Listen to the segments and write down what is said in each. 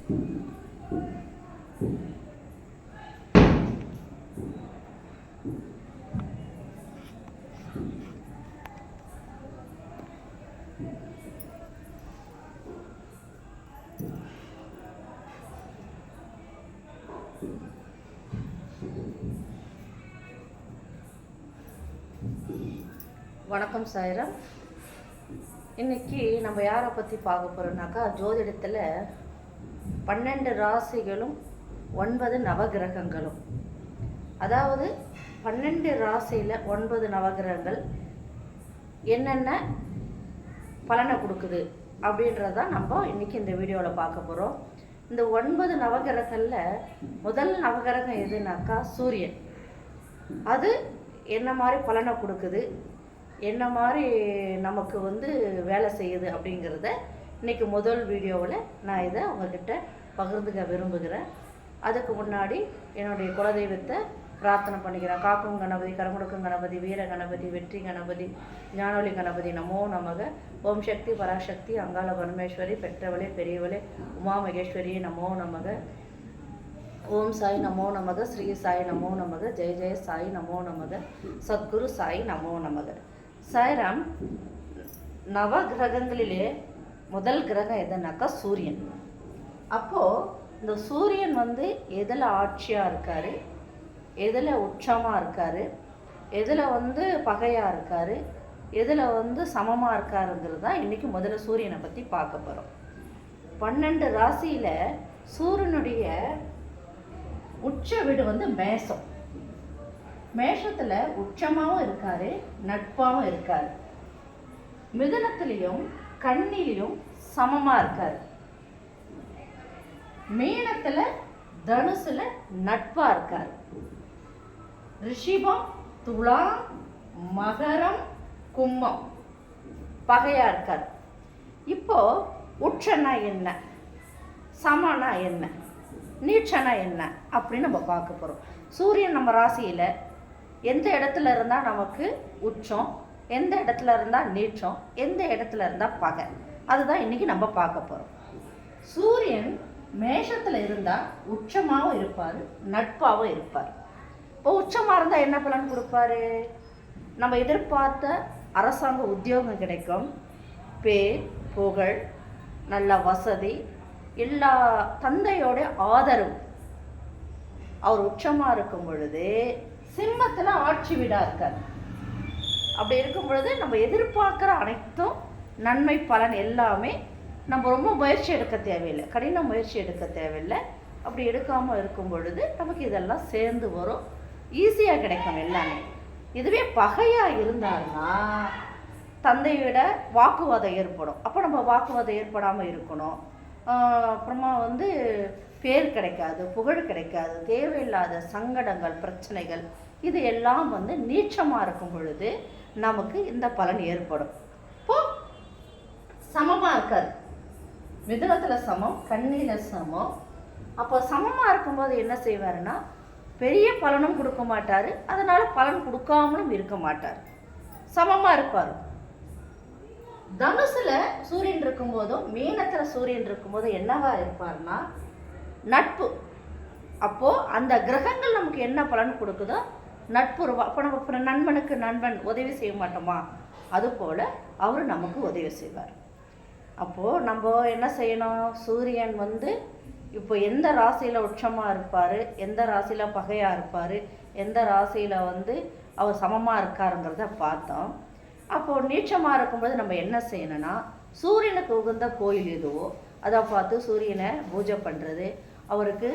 வணக்கம் சாய்ராம். இன்னைக்கு நம்ம யாரை பற்றி பார்க்க போகிறோம்னாக்கா, ஜோதிடத்தில் 12 ராசிகளும் 9 நவகிரகங்களும். அதாவது 12 ராசியில் 9 நவகிரகங்கள் என்னென்ன பலனை கொடுக்குது அப்படின்றதான் நம்ம இன்னைக்கு இந்த வீடியோவில் பார்க்க போகிறோம். இந்த 9 நவகிரகங்களில் முதல் நவகிரகம் எதுனாக்கா சூரியன். அது என்ன மாதிரி பலனை கொடுக்குது, என்ன மாதிரி நமக்கு வேலை செய்யுது அப்படிங்கிறத இன்றைக்கி முதல் வீடியோவில் நான் இதை உங்ககிட்ட பகிர்ந்துக்க விரும்புகிறேன். அதுக்கு முன்னாடி என்னுடைய குலதெய்வத்தை பிரார்த்தனை பண்ணிக்கிறேன். காக்கும் கணபதி, கரமுடக்கும் கணபதி, வீர கணபதி, வெற்றி கணபதி, ஞானொலி கணபதி நமோ நமக. ஓம் சக்தி பராசக்தி அங்காள பரமேஸ்வரி, பெற்றவளே பெரியவளே உமா மகேஸ்வரி நமோ நமக. ஓம் சாய் நமோ நமக, ஸ்ரீ சாய் நமோ நமக, ஜெய ஜெய சாய் நமோ நமக, சத்குரு சாய் நமோ நமக. சாய்ராம், நவகிரகங்களிலே முதல் கிரகம் எதுனாக்கா சூரியன். அப்போது இந்த சூரியன் எதில் ஆட்சியாக இருக்கார், எதில் உச்சமாக இருக்கார், எதில் பகையாக இருக்கார், எதில் சமமாக இருக்காருங்கிறது தான் இன்றைக்கி முதல்ல சூரியனை பற்றி பார்க்க போகிறோம். 12 ராசியில் சூரியனுடைய உச்ச வீடு மேஷம். மேஷத்தில் உச்சமாகவும் இருக்கார், நட்பாகவும் இருக்கார். மிதுனத்திலையும் கன்னிலையும் சமமாக இருக்கார். மீனத்தில் தனுசுல நட்பாக இருக்கார். ரிஷிபம், துலாம், மகரம், கும்பம் பகையாக இருக்கார். இப்போ உச்சனா என்ன, சமனா என்ன, நீச்சனா என்ன அப்படின்னு நம்ம பார்க்க போகிறோம். சூரியன் நம்ம ராசியில் எந்த இடத்துல இருந்தால் நமக்கு உச்சம், எந்த இடத்துல இருந்தால் நீச்சம், எந்த இடத்துல இருந்தால் பகை, அதுதான் இன்றைக்கி நம்ம பார்க்க போகிறோம். சூரியன் மேஷத்தில் இருந்தால் உச்சமாகவும் இருப்பார், நட்பாகவும் இருப்பார். இப்போ உச்சமாக இருந்தால் என்ன பலன் கொடுப்பாரு? நம்ம எதிர்பார்த்த அரசாங்க உத்தியோகம் கிடைக்கும், பேர் புகழ், நல்ல வசதி, எல்லா தந்தையோட ஆதரவு. அவர் உச்சமாக இருக்கும் பொழுது சிம்மத்தில் ஆட்சி வீடாக இருக்கார். அப்படி இருக்கும் பொழுது நம்ம எதிர்பார்க்குற அனைத்தும் நன்மை பலன் எல்லாமே நம்ம ரொம்ப முயற்சி எடுக்க தேவையில்லை, கடின முயற்சி எடுக்க தேவையில்லை. அப்படி எடுக்காமல் இருக்கும் பொழுது நமக்கு இதெல்லாம் சேர்ந்து வரும், ஈஸியாக கிடைக்கும் எல்லாமே. இதுவே பகையாக இருந்தாருன்னா தந்தையோட வாக்குவாதம் ஏற்படும். அப்போ நம்ம வாக்குவாதம் ஏற்படாமல் இருக்கணும். அப்புறமா பேர் கிடைக்காது, புகழ் கிடைக்காது, தேவையில்லாத சங்கடங்கள், பிரச்சனைகள் இது எல்லாம் நீச்சமாக இருக்கும் பொழுது நமக்கு இந்த பலன் ஏற்படும். இப்போ சமமாக இருக்காது, மிதுனத்தில் சமம், கன்னியில் சமம். அப்போ சமமாக இருக்கும்போது என்ன செய்வாருன்னா பெரிய பலனும் கொடுக்க மாட்டார், அதனால் பலன் கொடுக்காமலும் இருக்க மாட்டார், சமமாக இருப்பார். தனுசுல சூரியன் இருக்கும்போதும் மீனத்தில் சூரியன் இருக்கும்போதும் என்னவா இருப்பார்னா நட்பு. அப்போது அந்த கிரகங்கள் நமக்கு என்ன பலன் கொடுக்குதோ நட்பு. அப்போ நம்ம நண்பனுக்கு நண்பன் உதவி செய்ய மாட்டோமா, அதுபோல் அவர் நமக்கு உதவி செய்வார். அப்போது நம்ம என்ன செய்யணும், சூரியன் இப்போ எந்த ராசியில் உச்சமாக இருப்பார், எந்த ராசியில் பகையாக இருப்பார், எந்த ராசியில் அவர் சமமாக இருக்காருங்கிறத பார்த்தோம். அப்போது நீச்சமாக இருக்கும்போது நம்ம என்ன செய்யணும்னா சூரியனுக்கு உகந்த கோயில் எதுவோ அதை பார்த்து சூரியனை பூஜை பண்ணுறது, அவருக்கு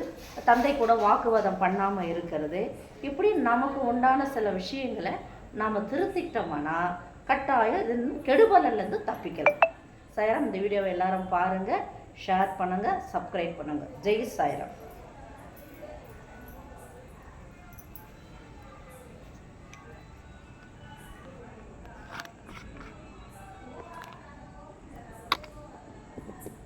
தந்தை கூட வாக்குவாதம் பண்ணாமல் இருக்கிறது, இப்படி நமக்கு உண்டான சில விஷயங்களை நாம் திருத்திட்டோம்னா கட்டாயம் கெடுபலிலேருந்து தப்பிக்கலாம். சாய்ராம், இந்த வீடியோவை எல்லாரும் பாருங்கள், ஷேர் பண்ணுங்கள், சப்ஸ்கிரைப் பண்ணுங்கள். ஜெய் சாய்ராம்.